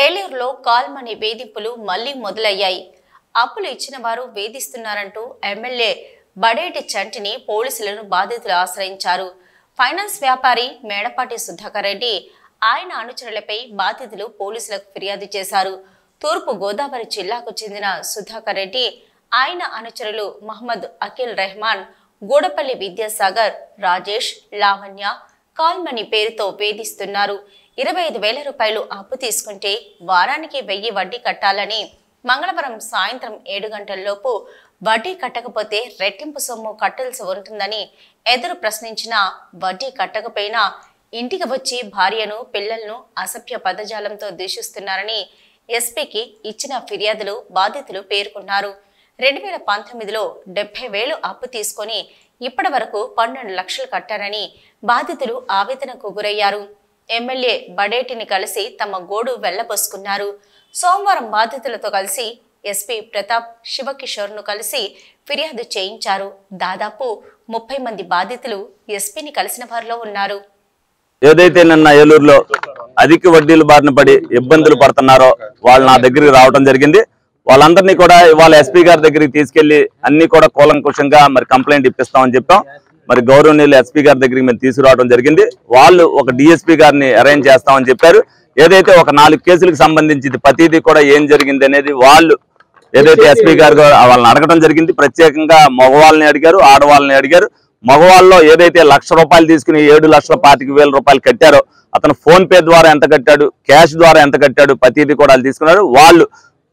ఏలూరులో call money వేధింపులు మళ్లీ మొదలయ్యాయి. అప్పులు ఇచ్చిన వారు వేధిస్తున్నారంటూ ఎమ్మెల్యే బడేటి చంటిని పోలీసులను బాధితులు ఆశ్రయించారు. ఫైనాన్స్ వ్యాపారి మేడపాటి సుధాకర్ రెడ్డి, ఆయన అనుచరులపై బాధితులు పోలీసులకు ఫిర్యాదు చేశారు. తూర్పు గోదావరి జిల్లాకు చెందిన సుధాకర్ రెడ్డి, ఆయన అనుచరులు మహమ్మద్ అఖిల్ రెహమాన్, గూడపల్లి విద్యాసాగర్, రాజేష్, లావణ్య కాల్ మనీ పేరుతో వేధిస్తున్నారు. 25,000 రూపాయలు అప్పు తీసుకుంటే వారానికి 1000 వడ్డీ కట్టాలని, మంగళవారం సాయంత్రం 7 గంటలలోపు వడ్డీ కట్టకపోతే రెట్టింపు సొమ్ము కట్టాల్సి ఉంటుందని ఎదురు ప్రశ్నించినా, వడ్డీ కట్టకపోయినా ఇంటికి వచ్చి భార్యను, పిల్లలను అసభ్య పదజాలంతో దూషిస్తున్నారని ఎస్పీకి ఇచ్చిన ఫిర్యాదులు బాధితులు పేర్కొన్నారు. 2019లో 70,000 అప్పు తీసుకొని ఇప్పటి వరకు 12 లక్షలు కట్టారని బాధితులు ఆవేదనకు గురయ్యారు. ఎమ్మెల్యే బడేటిని కలిసి తమ గోడు వెళ్లబోసుకున్నారు. సోమవారం బాధితులతో కలిసి ఎస్పీ ప్రతాప్ శివకిషోర్ను కలిసి ఫిర్యాదు చేయించారు. దాదాపు 30 మంది బాధితులు ఎస్పీని కలిసిన వారిలో ఉన్నారు. ఏదైతే నిన్న ఏలూరులో అధిక వడ్డీలు బారిన పడి ఇబ్బందులు పడుతున్నారో వాళ్ళు నా దగ్గరికి రావడం జరిగింది. వాళ్ళందరినీ కూడా ఇవాళ ఎస్పీ గారి దగ్గరికి తీసుకెళ్లి అన్ని కూడా కూలంకుషంగా మరి కంప్లైంట్ ఇప్పిస్తామని చెప్పాం. మరి గౌరవనీయులు ఎస్పీ గారి దగ్గరికి మేము తీసుకురావడం జరిగింది. వాళ్ళు ఒక డిఎస్పీ గారిని అరేంజ్ చేస్తామని చెప్పారు. ఏదైతే ఒక 4 కేసులకు సంబంధించి ప్రతిదీ కూడా ఏం జరిగింది అనేది వాళ్ళు ఏదైతే ఎస్పీ గారు వాళ్ళని అడగడం జరిగింది. ప్రత్యేకంగా మగవాళ్ళని అడిగారు, ఆడవాళ్ళని అడిగారు. మగవాళ్ళలో ఏదైతే ₹1,00,000 తీసుకుని 7,25,000 రూపాయలు కట్టారో అతను ఫోన్ పే ద్వారా ఎంత కట్టాడు, క్యాష్ ద్వారా ఎంత కట్టాడు, ప్రతిదీ కూడా వాళ్ళు తీసుకున్నారు. వాళ్ళు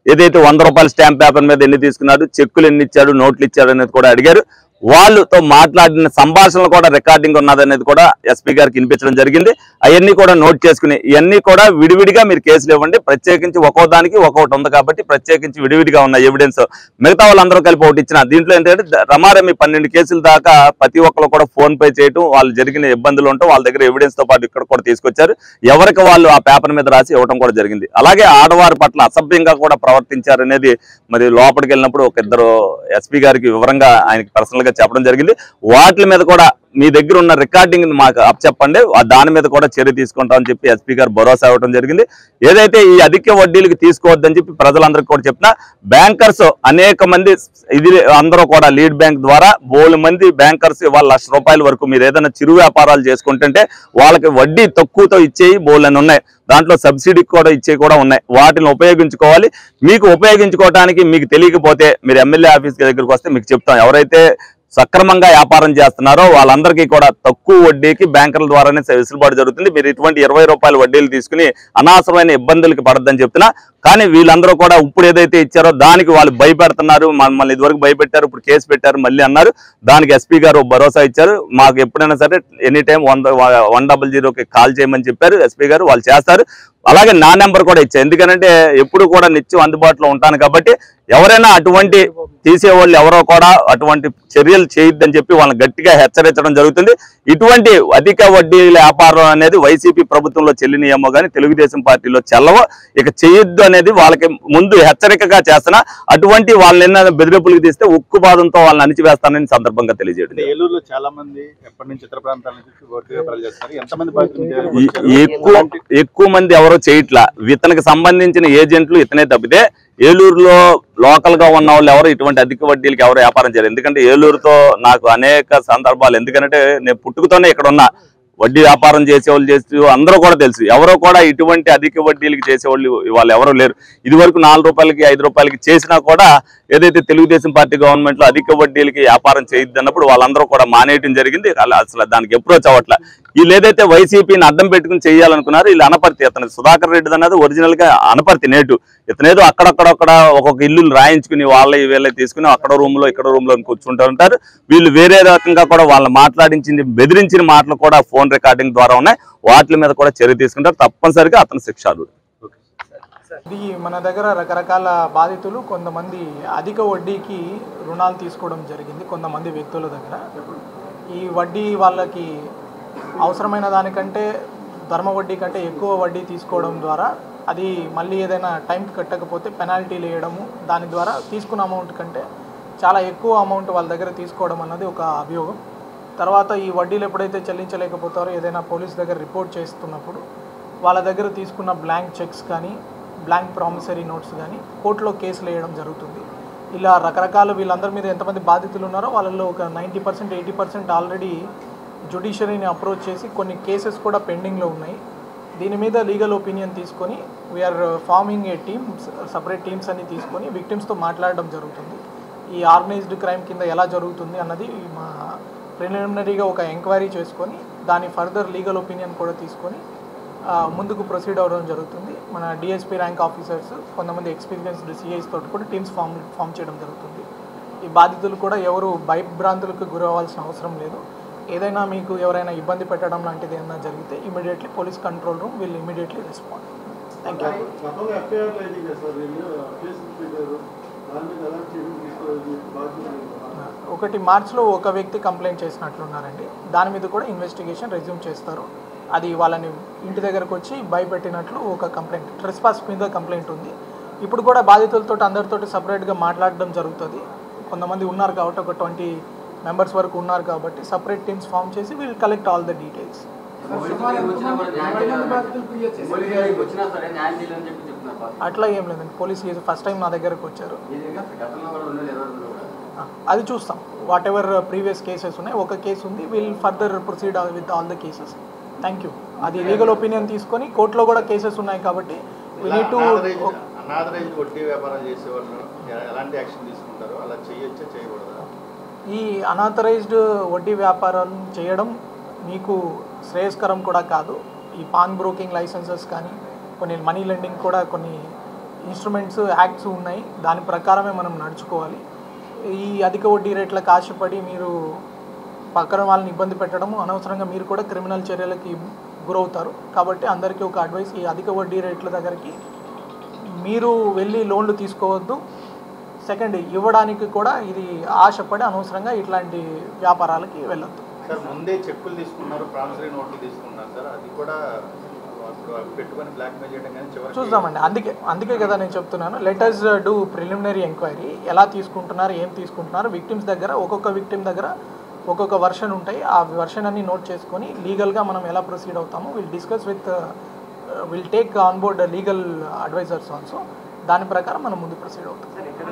ఏదైతే ₹100 స్టాంప్ పేపర్ మీద ఎన్ని తీసుకున్నాడు, చెక్కులు ఎన్ని ఇచ్చాడు, నోట్లు ఇచ్చాడు అనేది కూడా అడిగారు. వాళ్ళతో మాట్లాడిన సంభాషణలు కూడా రికార్డింగ్ ఉన్నదనేది కూడా ఎస్పీ గారికి వినిపించడం జరిగింది. అవన్నీ కూడా నోట్ చేసుకుని ఇవన్నీ కూడా విడివిడిగా మీరు కేసులు ఇవ్వండి, ప్రత్యేకించి ఒక్కో దానికి ఒక్కొక్కటి ఉంది కాబట్టి ప్రత్యేకించి విడివిడిగా ఉన్న ఎవిడెన్స్ మిగతా వాళ్ళందరూ కలిపి ఒకటి ఇచ్చిన దీంట్లో ఏంటంటే రమారమి 12 కేసుల దాకా ప్రతి ఒక్కరు కూడా ఫోన్ పే చేయటం, వాళ్ళు జరిగిన ఇబ్బందులు ఉండటం, వాళ్ళ దగ్గర ఎవిడెన్స్ తో పాటు ఇక్కడ కూడా తీసుకొచ్చారు. ఎవరికి వాళ్ళు ఆ పేపర్ మీద రాసి ఇవ్వడం కూడా జరిగింది. అలాగే ఆడవారి పట్ల అసభ్యంగా కూడా ప్రవర్తించారనేది మరి లోపలికి వెళ్ళినప్పుడు ఒక ఇద్దరు ఎస్పీ గారికి వివరంగా ఆయనకి పర్సనల్ గా చెప్పడం జరిగింది. వాటి మీద కూడా మీ దగ్గర ఉన్న రికార్డింగ్ మాకు చెప్పండి, దాని మీద కూడా చర్య తీసుకుంటామని చెప్పి ఎస్పీ గారు భరోసా ఇవ్వడం జరిగింది. ఏదైతే ఈ అధిక వడ్డీలకు తీసుకోవద్దని చెప్పి ప్రజలందరికీ కూడా చెప్పినా, బ్యాంకర్స్ అనేక మంది ఇది అందరూ కూడా లీడ్ బ్యాంక్ ద్వారా బోలు మంది బ్యాంకర్స్ ఇవాళ ₹1,00,000 వరకు మీరు ఏదైనా చిరు వ్యాపారాలు చేసుకుంటుంటే వాళ్ళకి వడ్డీ తక్కువతో ఇచ్చేయి బోలని ఉన్నాయి. దాంట్లో సబ్సిడీ కూడా ఇచ్చేవి కూడా ఉన్నాయి. వాటిని ఉపయోగించుకోవాలి. మీకు ఉపయోగించుకోవడానికి మీకు తెలియకపోతే మీరు ఎమ్మెల్యే ఆఫీస్ దగ్గరికి వస్తే మీకు చెప్తాం. ఎవరైతే సక్రమంగా వ్యాపారం చేస్తున్నారో వాళ్ళందరికీ కూడా తక్కువ వడ్డీకి బ్యాంకర్ల ద్వారానే వెసులుబాటు జరుగుతుంది. మీరు ఇటువంటి ₹20 వడ్డీలు తీసుకుని అనవసరమైన ఇబ్బందులకి పడద్దని చెప్తున్నా. కానీ వీళ్ళందరూ కూడా ఇప్పుడు ఏదైతే ఇచ్చారో దానికి వాళ్ళు భయపెడుతున్నారు. మమ్మల్ని ఇదివరకు భయపెట్టారు, ఇప్పుడు కేసు పెట్టారు మళ్ళీ అన్నారు. దానికి ఎస్పీ గారు భరోసా ఇచ్చారు. మాకు ఎప్పుడైనా సరే ఎనీ టైం 100కి కాల్ చేయమని చెప్పారు ఎస్పీ గారు. వాళ్ళు చేస్తారు. అలాగే నా నెంబర్ కూడా ఇచ్చారు. ఎందుకంటే ఎప్పుడు కూడా నిత్యం అందుబాటులో ఉంటాను కాబట్టి ఎవరైనా అటువంటి తీసేవాళ్ళు ఎవరో కూడా అటువంటి చర్యలు చేయొద్దని చెప్పి వాళ్ళని గట్టిగా హెచ్చరించడం జరుగుతుంది. ఇటువంటి అధిక వడ్డీల వ్యాపారం అనేది వైసీపీ ప్రభుత్వంలో చెల్లినేమో కానీ తెలుగుదేశం పార్టీలో చెల్లవో, ఇక చేయొద్దు అనేది వాళ్ళకి ముందు హెచ్చరికగా చేస్తున్నా. అటువంటి వాళ్ళని బెదిరింపులకు తీస్తే ఉక్కుపాదంతో వాళ్ళని అణిచివేస్తానని సందర్భంగా తెలియజేయడం. ఏలూరులో చాలా మంది ఎప్పటి నుంచి ఇతర ప్రాంతాల నుంచి ఎక్కువ మంది ఎవరో చేయట్లా. ఇతనికి సంబంధించిన ఏజెంట్లు ఇతనే తప్పితే ఏలూరులో లోకల్ గా ఉన్న వాళ్ళు ఎవరు ఇటువంటి అధిక వడ్డీలకి ఎవరు వ్యాపారం చేయరు. ఎందుకంటే ఏలూరుతో నాకు అనేక సందర్భాలు, ఎందుకంటే నేను పుట్టుకతోనే ఇక్కడ ఉన్నా. వడ్డీ వ్యాపారం చేసేవాళ్ళు చేసి అందరూ కూడా తెలుసు. ఎవరో కూడా ఇటువంటి అధిక వడ్డీలకి చేసేవాళ్ళు వాళ్ళు ఎవరూ లేరు. ఇది వరకు ₹4, ₹5 చేసినా కూడా ఏదైతే తెలుగుదేశం పార్టీ గవర్నమెంట్ లో అధిక వడ్డీలకి వ్యాపారం చేయొద్దు అన్నప్పుడు వాళ్ళందరూ కూడా మానేయటం జరిగింది. అసలు దానికి అప్రోచ్ అవ్వట్లే. వీళ్ళు ఏదైతే వైసీపీని అడ్డం పెట్టుకుని చేయాలనుకున్నారు, వీళ్ళు అనపర్తి. అతను సుధాకర్ రెడ్డి అన్నది ఒరిజినల్ గా అనపర్తి నేటు. ఇతనేదో అక్కడక్కడ ఒక్కొక్క ఇల్లు రాయించుకుని వీళ్ళే తీసుకుని అక్కడ రూమ్ లో ఇక్కడ రూమ్ లో కూర్చుంటూ ఉంటారు. వీళ్ళు వేరే రకంగా కూడా వాళ్ళని మాట్లాడించింది, బెదిరించిన మాటలు కూడా ఫోన్ రికార్డింగ్ ద్వారా ఉన్నాయి. వాటి మీద కూడా చర్య తీసుకుంటారు. తప్పనిసరిగా అతను శిక్షార్హుడు. ఇది మన దగ్గర రకరకాల బాధితులు కొంతమంది అధిక వడ్డీకి రుణాలు తీసుకోవడం జరిగింది. కొంతమంది వ్యక్తుల దగ్గర ఈ వడ్డీ వాళ్ళకి అవసరమైన దానికంటే ధర్మ వడ్డీ కంటే ఎక్కువ వడ్డీ తీసుకోవడం ద్వారా అది మళ్ళీ ఏదైనా టైంకి కట్టకపోతే పెనాల్టీలు వేయడము, దాని ద్వారా తీసుకున్న అమౌంట్ కంటే చాలా ఎక్కువ అమౌంట్ వాళ్ళ దగ్గర తీసుకోవడం అన్నది ఒక అభియోగం. తర్వాత ఈ వడ్డీలు ఎప్పుడైతే చెల్లించలేకపోతారో ఏదైనా పోలీస్ దగ్గర రిపోర్ట్ చేస్తున్నప్పుడు వాళ్ళ దగ్గర తీసుకున్న బ్లాంక్ చెక్స్ కానీ బ్లాంక్ ప్రామిసరీ నోట్స్ కానీ కోర్టులో కేసులు వేయడం జరుగుతుంది. ఇలా రకరకాల వీళ్ళందరి మీద ఎంతమంది బాధితులు ఉన్నారో వాళ్ళల్లో ఒక 90% 80% ఆల్రెడీ జ్యుడిషియరీని అప్రోచ్ చేసి కొన్ని కేసెస్ కూడా పెండింగ్లో ఉన్నాయి. దీని మీద లీగల్ ఒపీనియన్ తీసుకొని వీఆర్ ఫార్మింగ్ ఏ టీమ్స్, సపరేట్ టీమ్స్ అన్ని తీసుకొని విక్టిమ్స్తో మాట్లాడడం జరుగుతుంది. ఈ ఆర్గనైజ్డ్ క్రైమ్ కింద ఎలా జరుగుతుంది అన్నది మా ప్రిలిమినరీగా ఒక ఎంక్వైరీ చేసుకొని దాని ఫర్దర్ లీగల్ ఒపీనియన్ కూడా తీసుకొని ముందుకు ప్రొసీడ్ అవ్వడం జరుగుతుంది. మన డిఎస్పీ ర్యాంక్ ఆఫీసర్స్, కొంతమంది ఎక్స్పీరియన్స్డ్ సిఐస్ తోటి కూడా టీమ్స్ ఫామ్ చేయడం జరుగుతుంది. ఈ బాధితులు కూడా ఎవరు భయభ్రాంతులకు గురవ్వాల్సిన అవసరం లేదు. ఏదైనా మీకు ఎవరైనా ఇబ్బంది పెట్టడం లాంటిది ఏమైనా జరిగితే immediately police control room will immediately respond. Thank you. ఒకటి మార్చ్లో ఒక వ్యక్తి కంప్లైంట్ చేసినట్లున్నారండి. దాని మీద కూడా ఇన్వెస్టిగేషన్ రెజ్యూమ్ చేస్తారు. అది వాళ్ళని ఇంటి దగ్గరకు వచ్చి భయపెట్టినట్లు ఒక కంప్లైంట్, ట్రెస్పాస్ మీద కంప్లైంట్ ఉంది. ఇప్పుడు కూడా బాధితులతో అందరితోటి సపరేట్గా మాట్లాడడం జరుగుతుంది. కొంతమంది ఉన్నారు కాబట్టి ఒక 20 మెంబర్స్ వరకు ఉన్నారు కాబట్టి సపరేట్ టీమ్స్ ఫామ్ చేసి will collect all the details. అట్లా ఏం లేదండి. పోలీస్ ఫస్ట్ టైం నా దగ్గరకు వచ్చారు. అది చూస్తాం. వాట్ ఎవర్ ప్రీవియస్ కేసెస్ ఉన్నాయి, ఒక కేసు ఉంది, will further proceed with all the cases. Thank you. అది లీగల్ ఒపీనియన్ తీసుకొని కోర్టులో కూడా కేసెస్ ఉన్నాయి కాబట్టి వి నీడ్ టు. అనాథరైజ్డ్ వడ్డీ వ్యాపారం చేసే వాళ్ళు ఎలాంటి యాక్షన్ తీసుకుంటారో అలా చేయొచ్చా, చేయకూడదా? ఈ అనాథరైజ్డ్ వడ్డీ వ్యాపారం చేయడం మీకు శ్రేయస్కరం కూడా కాదు. ఈ పాన్ బ్రోకింగ్ లైసెన్సెస్ కానీ కొన్ని మనీ లెండింగ్ కూడా కొన్ని ఇన్స్ట్రుమెంట్స్ యాక్ట్స్ ఉన్నాయి. దాని ప్రకారమే మనం నడుచుకోవాలి. ఈ అధిక వడ్డీ రేట్లకు ఆశపడి మీరు పక్కన వాళ్ళని ఇబ్బంది పెట్టడము అనవసరంగా మీరు కూడా క్రిమినల్ చర్యలకి గురవుతారు. కాబట్టి అందరికీ ఒక అడ్వైస్, ఈ అధిక వడ్డీ రేట్ల దగ్గరికి మీరు వెళ్ళి లోన్లు తీసుకోవద్దు. సెకండ్, ఇవ్వడానికి కూడా ఇది ఆశపడి అనవసరంగా ఇట్లాంటి వ్యాపారాలకి వెళ్ళొద్దు. సార్ ముందే చెక్కులు తీసుకున్నారు, ప్రామిసరీ నోట్లు తీసుకున్నారు సార్, అది కూడా పెట్టుకొని బ్లాక్మెయిల్ చేయడం కానీ చివరికి చూద్దామండి. అందుకే కదా నేను చెప్తున్నాను, let us do preliminary enquiry. ఎలా తీసుకుంటున్నారు, ఏం తీసుకుంటున్నారు, విక్టిమ్స్ దగ్గర ఒక్కొక్క విక్టిమ్ దగ్గర ఒక్కొక్క వర్షన్ ఉంటాయి. ఆ వర్షన్ అన్ని నోట్ చేసుకొని లీగల్గా మనం ఎలా ప్రొసీడ్ అవుతామో will take on board legal advisers also. దాని ప్రకారం మనం ముందు ప్రొసీడ్ అవుతాం. సార్ ఇక్కడ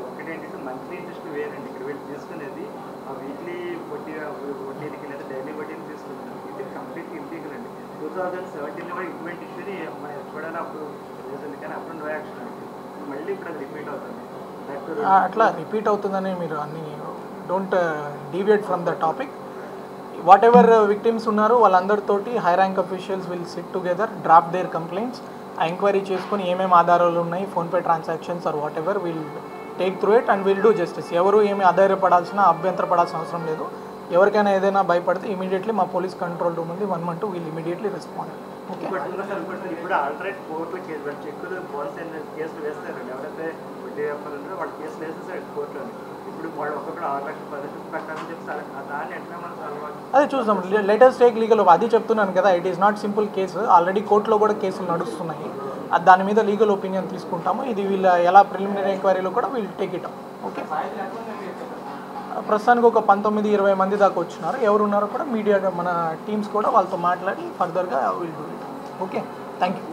ఒకటేంటంటే మంత్లీ ఇంట్రెస్ట్ వేరండి. ఇక్కడ వీళ్ళు తీసుకునేది ఆ వీక్లీ వడ్డీకి లేదా డైలీ వడ్డీని తీసుకుంటారు. ఇది కంప్లీట్ ఇల్లీగల్ అండి. 2017లో కూడా ఇటువంటి ఇష్యూని చూడాలి అప్పుడు రీజన్, కానీ అప్పుడు నో యాక్షన్ అండి. మళ్ళీ ఇప్పుడు అది రిపీట్ అవుతుంది. అట్లా రిపీట్ అవుతుందని మీరు అన్ని don't deviate from the topic. Whatever victims ఉన్నారో వాళ్ళందరితోటి high rank officials will sit together, draft their complaints, ఆ ఎంక్వైరీ చేసుకొని ఏమేమి ఆధారాలు ఉన్నాయి, PhonePe transactions or whatever will take through it and will do justice. ఎవరు ఏమి అభ్యంతరపడాల్సిన అవసరం లేదు. ఎవరికైనా ఏదైనా భయపడితే ఇమీడియట్లీ మా పోలీస్ కంట్రోల్ రూమ్ ఉంది, 112 విల్ ఇమీడియట్లీ రెస్పాండ్. ఓకే. ఇప్పుడు ఆల్రెడీ కోర్టులో చెక్కులు బాన్స్ కేసులు వేస్తారండి. ఎవరైతే వడ్డీ వ్యాపారులు వాళ్ళు కేసులు వేసేసారు కోర్టులో. ఇప్పుడు వాళ్ళు ఒక్కొక్కరు 6 లక్షలు 10 లక్షలు కట్టాలని చెప్తారు. దాన్ని ఎట్లా మనం అదే చూద్దాం. Latest take legal. అది చెప్తున్నాను కదా, it is not simple case. Already కోర్టులో కూడా కేసులు నడుస్తున్నాయి. దాని మీద లీగల్ ఒపీనియన్ తీసుకుంటాము. ఇది వీళ్ళ ఎలా ప్రిలిమినరీ ఎంక్వైరీలో కూడా వీళ్ళు టేక్ ఇట్ అప్. ఓకే. ప్రస్తుతానికి ఒక 19-20 మంది దాకా వచ్చినారు. ఎవరు ఉన్నారో కూడా మీడియా మన టీమ్స్ కూడా వాళ్ళతో మాట్లాడి ఫర్దర్గా will do it. Okay. Thank you.